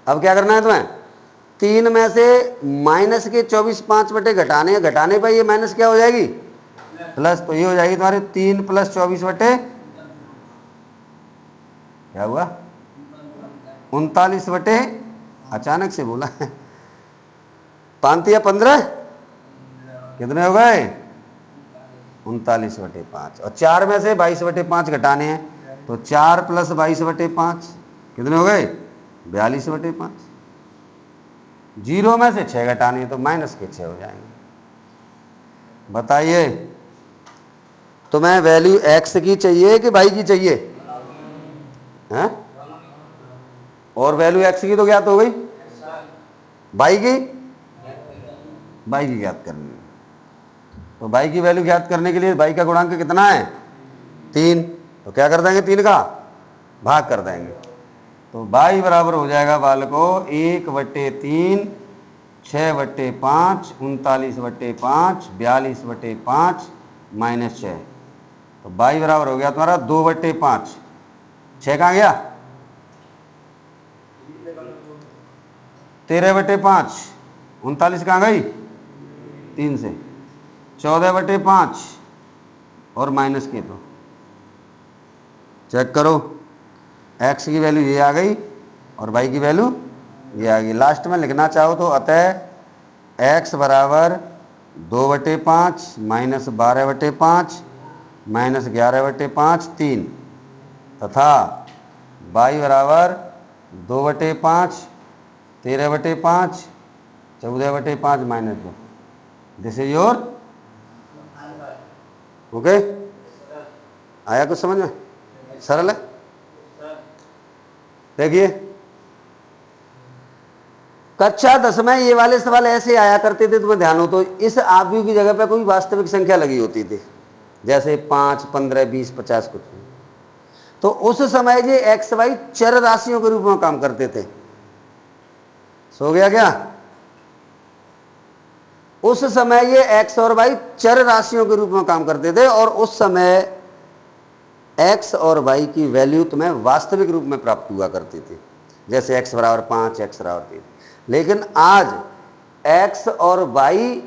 अब क्या करना है तुम्हें? 3 में से माइनस के 24 5 घटाने पर ये माइनस क्या हो जाएगी? प्लस। तो ये हो जाएगी तुम्हारे 3 + 24 क्या हुआ? 39 अचानक से बोला 5 या 15 कितने हो गए? 39/5। और 4 में से 22/5 घटाने हैं, तो 4 + 22/5 कितने हो गए? 42/5। 0 में से 6 घटाने हैं तो माइनस के 6 हो जाएंगे। बताइए, तुम्हें वैल्यू x की चाहिए कि y की चाहिए? हैं? और वैल्यू x की तो ज्ञात हो गई, y की ज्ञात करनी है। तो y की वैल्यू ज्ञात करने के लिए y का गुणांक कितना है? 3। तो क्या कर देंगे? 3 का भाग कर देंगे, तो y बराबर हो जाएगा बालको 1/3 6/5 39/5 42/5 -6। तो y बराबर हो गया तुम्हारा 2/5। 6 कहाँ गया? 13/5। 39 कहाँ गई? 3 से। 14/5 और माइनस के, तो चेक करो, x की वैल्यू ये आ गई और y की वैल्यू ये आ गई। लास्ट में लिखना चाहो तो अतः x बराबर 2/5 माइनस 12/5 माइनस 11/5 3 तथा y बराबर 2/5 13/5 14/5 -2। This is your okay. आया कुछ समझ में? सरल है। देखिए, कक्षा 10 में ये वाले सवाल ऐसे आया करते थे, तुम्हें ध्यान हो तो, इस आव्यूह की जगह पे कोई वास्तविक संख्या लगी होती थी, जैसे 5 15 20 50 कुछ, तो उस समय ये एक्स वाई चर राशियों के रूप में काम करते थे। सो गया क्या? उस समय ये एक्स और वाई चर राशियों के रूप में काम करते थे, और उस समय एक्स और वाई की वैल्यू तुम्हें वास्तविक रूप में प्राप्त हुआ करती थी, जैसे x बराबर 5 x बराबर 3। लेकिन आज x और y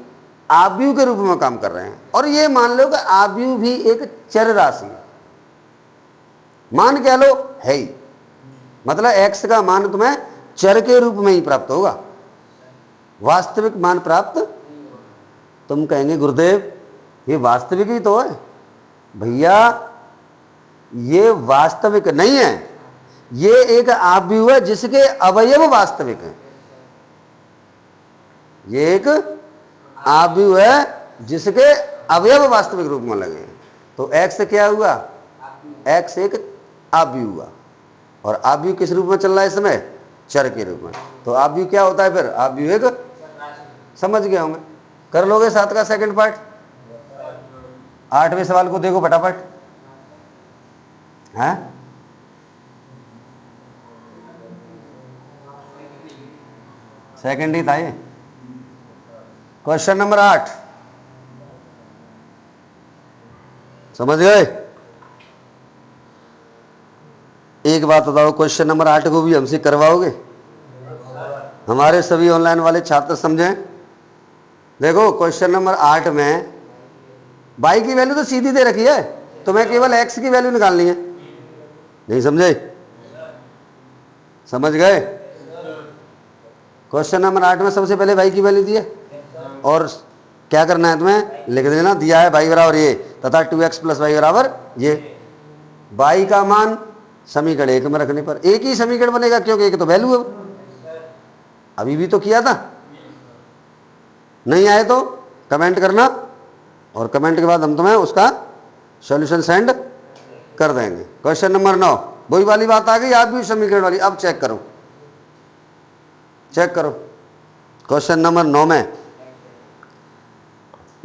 आव्यूह के रूप में काम कर रहे हैं, और ये मान लो कि आव्यूह भी एक चर राशि है। मान क्या लो है ही, मतलब x का मान तुम्हें चर के रूप में ही प्राप्त होगा, वास्तविक मान प्राप्त। तुम कहेंगे गुरुदेव ये वास्तविक ही तो है। भैया ये वास्तविक नहीं है, ये एक आव्यूह है जिसके अवयव वास्तविक हैं। ये एक आव्यूह है जिसके अवयव वास्तविक रूप में लगे। तो x क्या हुआ, x एक आव्यूह हुआ, और आव्यूह किस रूप में चल रहा है इस समय, चर के रूप में। तो आव्यूह क्या होता है फिर, आव्यूह एक, समझ गए होंगे। कर लोगे 7 का सेकंड पार्ट। 8वें सवाल को देखो फटाफट। है सेकंड ही था ये। क्वेश्चन नंबर 8 समझ गए। एक बात बताओ, क्वेश्चन नंबर 8 को भी हमसे करवाओगे? हमारे सभी ऑनलाइन वाले छात्र समझें। देखो क्वेश्चन नंबर 8 में y की वैल्यू तो सीधी दे रखी है, तुम्हें केवल x की वैल्यू निकालनी है। नहीं समझे? समझ गए? क्वेश्चन नंबर 8 में सबसे पहले y की वैल्यू दी है, और क्या करना है तुम्हें, लिख देना दिया है y बराबर ये तथा 2x प्लस y बराबर ये। y का मान समीकरण 1 में रखने पर एक ही समीकरण बनेगा, क्योंकि एक तो वैल्यू है। अभी भी तो किया था। नहीं आए तो कमेंट करना, और कमेंट के बाद हम तुम्हें उसका सॉल्यूशन सेंड कर देंगे। क्वेश्चन नंबर 9 वही वाली बात आ गई, आप भी समीकरण वाली। अब चेक करो, चेक करो। क्वेश्चन नंबर 9 में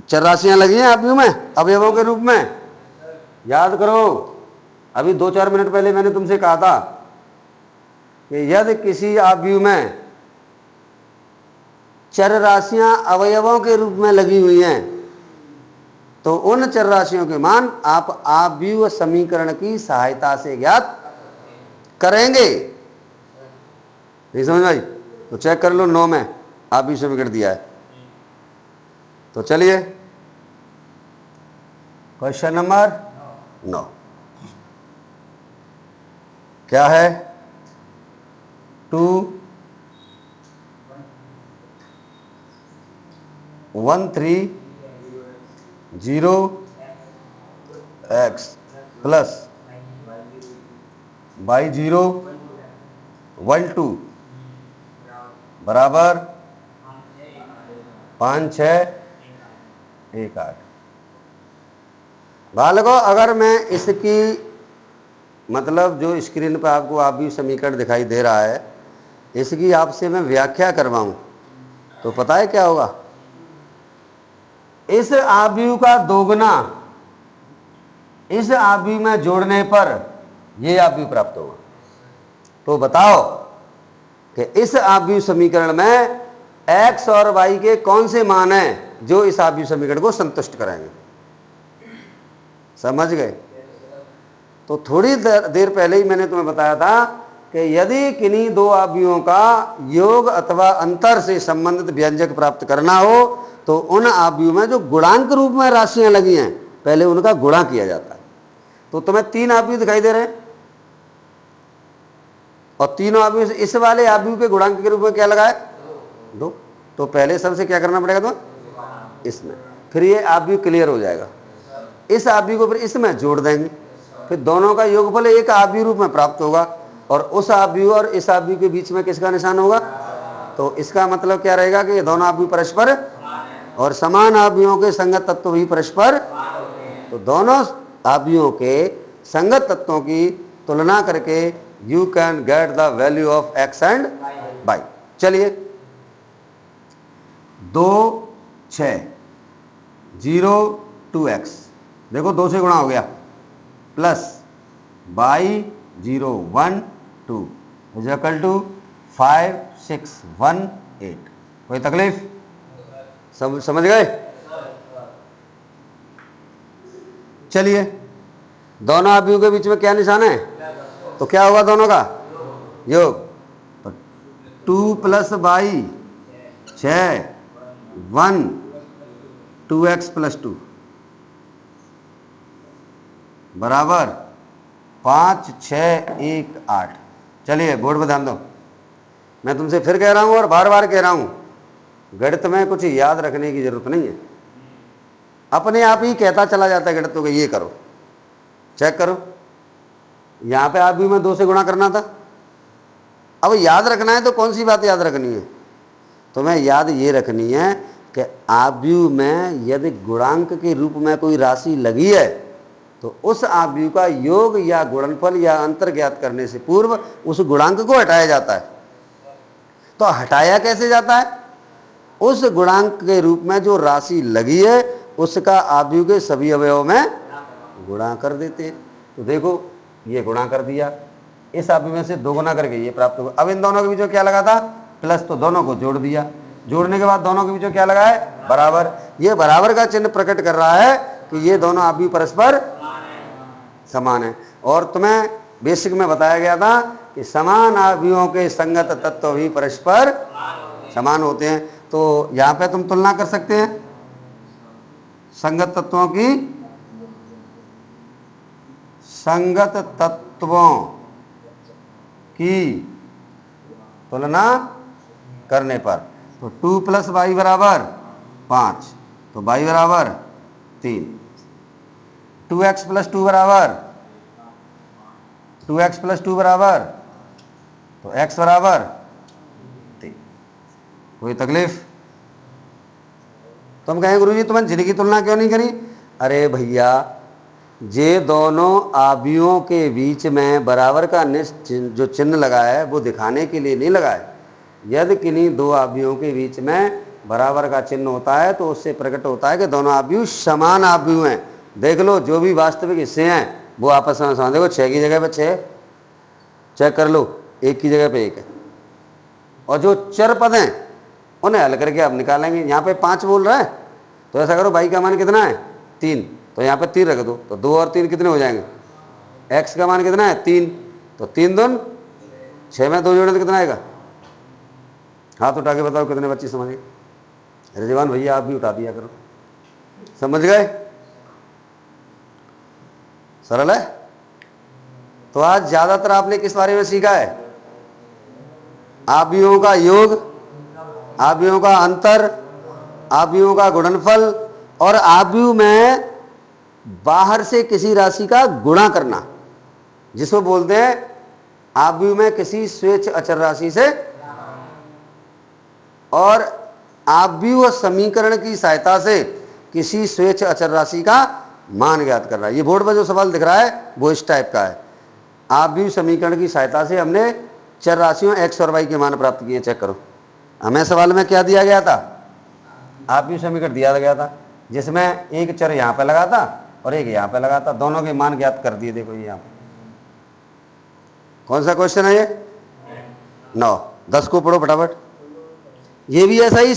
चर राशियां लगी हैं आव्यूह में अवयवों के रूप में। याद करो, अभी 2-4 मिनट पहले मैंने तुमसे कहा था कि यदि किसी आव्यूह में चर राशियां अवयवों के रूप में लगी हुई हैं तो उन चर राशियों के मान आप आव्यूह समीकरण की सहायता से ज्ञात करेंगे। नहीं समझ भाई? तो चेक कर लो 9 में आव्यूह समीकरण दिया है। तो चलिए क्वेश्चन नंबर 9 क्या है, 2 1 3 0 x प्लस y 0 1 2 बराबर 5 6 1 8। बालकों अगर मैं इसकी मतलब जो स्क्रीन पर आपको आव्यूह समीकरण दिखाई दे रहा है, इसकी आपसे मैं व्याख्या करवाऊं तो पता है क्या होगा, इस आव्यूह का दोगुना इस आव्यूह में जोड़ने पर यह आव्यूह प्राप्त होगा। तो बताओ कि इस आव्यूह समीकरण में x और y के कौन से मान हैं जो इस आव्यूह समीकरण को संतुष्ट कराएंगे। समझ गए? तो थोड़ी देर पहले ही मैंने तुम्हें बताया था कि यदि किन्हीं दो आव्यूहों का योग अथवा अंतर से संबंधित व्यंजक प्राप्त करना हो तो उन आव्यूह में जो गुणांक रूप में राशियां लगी हैं पहले उनका गुणा किया जाता है। तो तुम्हें 3 आव्यूह दिखाई दे रहे हैं, और तीनों आव्यूह से इस वाले आव्यूह के गुणांक के रूप में क्या लगा है, 2। तो पहले सबसे क्या करना पड़ेगा तुम्हें, इसमें, फिर ये आव्यूह क्लियर हो जाएगा। इस आव्यूह को फिर इसमें जोड़ देंगे, फिर दोनों का योगफल एक आव्यूह रूप में प्राप्त होगा, और उस आव्यूह और इस आव्यूह के बीच में किसका निशान होगा। तो इसका मतलब क्या रहेगा कि ये दोनों आव्यूह परस्पर, और समान आव्यूहों के संगत तत्व भी परस्पर। तो दोनों आव्यूहों के संगत तत्वों की तुलना करके you can get the value of x and y। चलिए 2 6 0 2x, देखो 2 से गुणा हो गया, plus y 0 1 2 is equal to 5 6 1 8। कोई तकलीफ? समझ गए? चलिए दोनों आव्यूह के बीच में क्या निशान है, तो क्या होगा दोनों का योग। 2 प्लस y 6 1 2x प्लस 2 बराबर 5 6 1 8। चलिए बोर्ड पर ध्यान दो, मैं तुमसे फिर कह रहा हूं और बार बार कह रहा हूं, गणित में कुछ याद रखने की जरूरत नहीं है, अपने आप ही कहता चला जाता है गणित। तो ये करो, चेक करो, यहां पे आप भी में 2 से गुणा करना था। अब याद रखना है तो कौन सी बात याद रखनी है? तुम्हें याद ये रखनी है कि आव्यूह में यदि गुणांक के रूप में कोई राशि लगी है तो उस आव्यूह का योग या गुणनफल या अंतर ज्ञात करने से पूर्व उस गुणांक को हटाया जाता है। तो हटाया कैसे जाता है? उस गुणांक के रूप में जो राशि लगी है उसका आव्यूह के सभी अवयवों में गुणा कर देते हैं। तो देखो ये गुणा कर दिया, इस आव्यूह में से 2 गुना करके ये प्राप्त होगा। अब इन दोनों के बीच में क्या लगा था? प्लस, तो दोनों को जोड़ दिया, जोड़ने के बाद दोनों के बीच में क्या लगा है? बराबर। ये बराबर का चिन्ह प्रकट कर रहा है कि ये दोनों आव्यूह परस्पर समान है। और तुम्हें बेसिक में बताया गया था कि समान आव्यूहों के संगत तत्व भी परस्पर समान होते हैं। तो यहां पे तुम तुलना कर सकते हैं संगत तत्वों की, संगत तत्वों की तुलना करने पर। तो 2 + y बराबर 5, तो y बराबर 3, 2x + 2 बराबर 2x + 2 बराबर, तो x बराबर 3। कोई तकलीफ? तुम कहें गुरुजी तुम्हें जिनकी तुलना क्यों नहीं करी? अरे भैया, ये दोनों आव्यूहों के बीच में बराबर का जो चिन्ह लगा है वो दिखाने के लिए नहीं लगा है। यदि किन्हीं 2 आव्यूहों के बीच में बराबर का चिन्ह होता है तो उससे प्रकट होता है कि दोनों आव्यूह समान आव्यूह हैं। देख लो, जो भी वास्तविक हिस्से हैं वो आपस में समान। देखो 6 की जगह पे 6 चेक कर लो, 1 की जगह पे 1 है। और जो चर पद हैं उन्हें हल करके आप निकालेंगे। यहाँ पे 5 बोल रहा है तो ऐसा करो, y का मान कितना है? 3, तो यहाँ पे 3 रख दो, तो 2 और 3 कितने हो जाएंगे? x का मान कितना है? 3, तो 3 दून 6 में 2 जोड़े तो कितना आएगा? हाथ उठा के बताओ कितने बच्चे समझ गए? रिजवान भैया आप भी उठा दिया करो। समझ गए? सरल है। तो आज ज्यादातर आपने किस बारे में सीखा है? आव्यूहों का योग, आव्यूहों का अंतर, आव्यूहों का गुणनफल और आव्यूह में बाहर से किसी राशि का गुणा करना, जिसको बोलते हैं आव्यूह में किसी स्वेच्छ अचर राशि से, और आव्यूह समीकरण की सहायता से किसी स्वेच्छ अचर राशि का मान ज्ञात करना। ये बोर्ड पर जो सवाल दिख रहा है वो इस टाइप का है। आव्यूह समीकरण की सहायता से हमने चर राशियों x और y के मान प्राप्त किए। चेक करो, हमें सवाल में क्या दिया गया था? आव्यूह समीकरण दिया गया था जिसमें एक चर यहाँ पे लगा था और एक यहाँ पे लगा था, दोनों के मान ज्ञात कर दिए। देखो ये यहाँ पे कौन सा क्वेश्चन है? ये 9, 10 को पढ़ो फटाफट। ये भी ऐसा ही